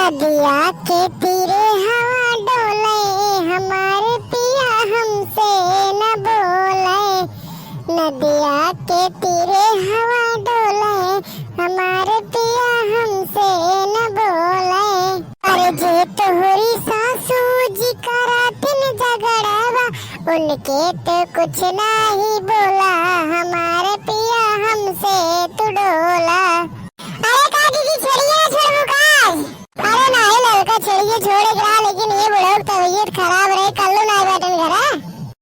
नदिया के तीरे हवा डोले, हमारे पिया हमसे न बोले। नदिया के तीरे हवा डोले, हमारे पिया हमसे न बोले। अरे जे तोहरी सासू जी करातिन झगड़ावा, उनके तो कुछ नहीं बोला, हमारे पिया हमसे तू डोला। अरे का दीदी छोड़िए ना, छोड़ू काज। अरे नहीं लड़का छोड़िए, छोड़े गिरा, लेकिन ये बुढ़ऊ तबीयत खराब रहे, कल्लू नहीं बैठन घर।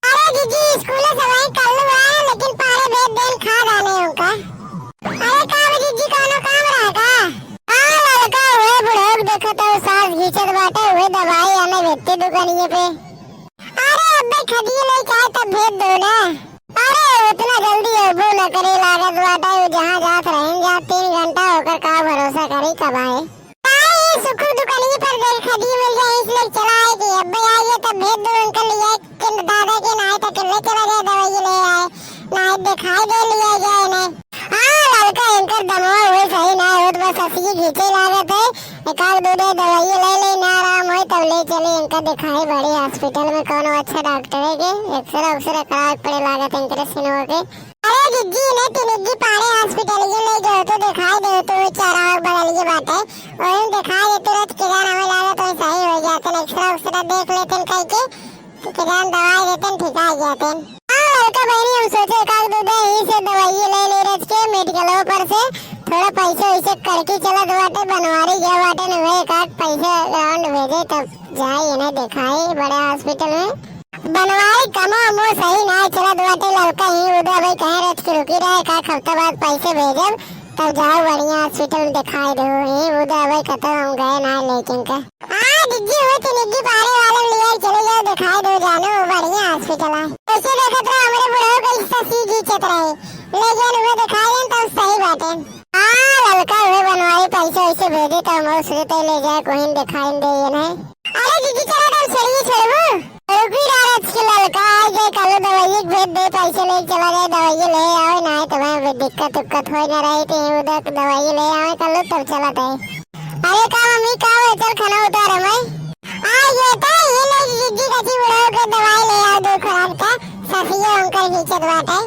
अरे दीदी स्कूल सवाई कल्लू आए, लेकिन पारे भेज देन खा गाने उनका। अरे का दीदी कोनो काम रहा का? हां लड़का हुए बुढ़ऊ देखो तो सांस घींचत बाटे, हुए दवाई आने भेजते दुकानिए पे। अरे अबे खदिए ले चाहे तब भेज दो ना। अरे उतना जल्दी अबो न करे, लागत बाटे जहां जात रहें, जा 3 घंटा होकर का भरोसा करी कब आए। सुखू दुकानी पर देख खदी मिल जाए, इसलिए चला है कि अब्बे आइए तब भेज दो अंकल लिया कि दादा के नाई तक ले चला गया, दवाई ले आए, नाई दिखाई दे लिया जाए ने। हाँ लड़का इनकर दमा हुए सही ना हो, बस हंसी घींचे लागत है, एकाक दो दवाई ले ले ना आराम हो तब ले चले इनका दिखाई बड़े हॉस्पिटल में, कोनो अच्छा डॉक्टर है के एक्सरे उक्सरे करा पड़े लागत इनके सिनों के। अरे जिज्जी ने तिनिज्जी पारे हॉस्पिटल ये ले गए तो दिखाई दे तो चारा बड़ा लिए बात है, और दिखाई दे तुरंत किराना में लागत तो सही हो जाते, एक्सरा उक्सरा देख लेते कह के तो किरान दवाई देते ठीक आ जाते। हां लड़का बहनी हम सोचे का दो दे ही से दवाई ले ले रच के मेडिकल पर से थोड़ा पैसे वैसे करके चला दवाटे बनवारी गया बाटे ने, वे का पैसे राउंड भेजे तब जाए इन्हें दिखाई बड़े हॉस्पिटल में बनवाई कमो मो सही ना चला दुआटे लड़का ही उधर भाई कहे रच के रुकी रहे, का हफ्ता बाद पैसे भेजब तब जाओ बढ़िया हॉस्पिटल में दिखाई दो, ये उधर भाई खत्म हम गए ना लेकिन का। हां दिज्जी हुए तो निज्जी पारे वाले लिए चले जाओ दिखाई दो, जानो बढ़िया हॉस्पिटल है। ऐसे देखत रहो हमारे बुढ़ऊ का इसका सी घींचत रहे, ले जान हुए दिखाई दें तब सही बाटे। हां लड़का हुए बनवाई पैसे वैसे भेजे तो हम उससे तो ले जाए कोई दिखाई दे ये नहीं। अरे दीदी चलो तुम छोड़िए छोड़ो रुकी रात के लड़का आ जाए, कल दवाई भेज दे, पैसे ले चला जाए, दवाई ले आओ ना तुम्हें दिक्कत उक्कत हो ना रही थी, उधर दवाई ले आओ कल तब चला था। अरे का मम्मी का चल खाना उतार मैं आ ये था, ये ले जिज्जी कची बुढ़ाओ के दवाई ले आओ, दो खुराक का सफिया अंकल घींचत बाटे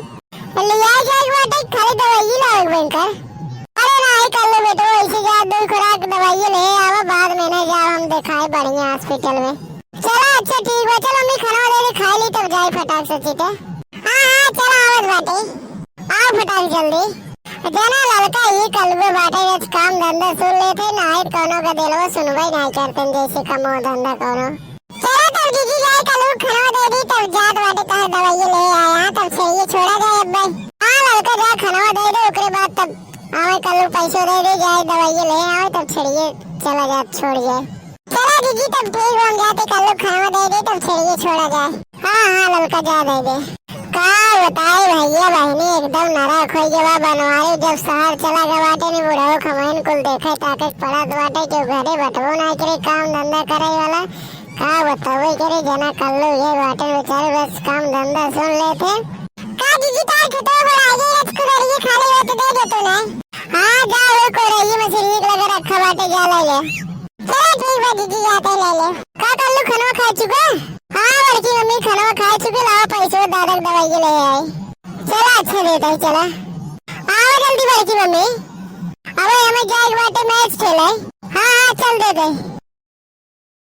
लिया जाए बाटे, खाली दवाई लाओ बनकर। अरे नहीं कल बेटो ऐसे जा दो खुराक दवाई ले आओ, बाद में ना जाओ हम दिखाए बढ़िया हॉस्पिटल में। चला अच्छा ठीक है, चलो मैं खाना दे खा ली तब जाए फटाक से चीटे। हां चला आवत बाटे, आओ फटाक जल्दी जना लड़का ये कलबे बाटे रच काम धंधा सुन लेते ना, है कोनो का दिलवा सुनवाई नहीं करते जैसे कमो धंधा कोनो। चलो तब दीदी जाए कल खाना दे दी तब जात बाटे कहा दवाई ले आया तब चाहिए छोड़ा जाए अब्बे। हां लड़का जा खाना दे दे ओकरे बाद तब आवे कल पैसे दे दे जाए दवाई ले आवे तब छड़िए चला जा छोड़ जाए। चला दीदी तब ठीक हो जाते कल खाना दे दे तब छड़िए छोड़ा जाए। हां लड़का जा दे दे का बताए भैया बहनी एकदम नरा खोई जवा बनवारी, जब शहर चला गया बाटे ने बुढ़ाओ खमैन कुल देखे ताकत पड़ा बाटे क्यों घरे बटवो ना करे काम धंधा करे वाला, का बतावे करे जना कल्लू ये बाटे बेचारे बस काम धंधा सुन लेते। का दीदी तार खतो बड़ा ये रच को रही खाली हो तो दे दे तू ना। हां जा वो को रही मछली लगा रखा बाटे जा ले ले। चलो ठीक है दीदी जाते ले ले। का कल्लू खाना खा चुका? हां लड़की मम्मी खाना खा चुकी, लाओ पैसे दादा दवाई ले आए। चला अच्छा देता है चला आओ जल्दी लड़की मम्मी, अब हमें जाए बाटे मैच खेले। हां चल दे दे।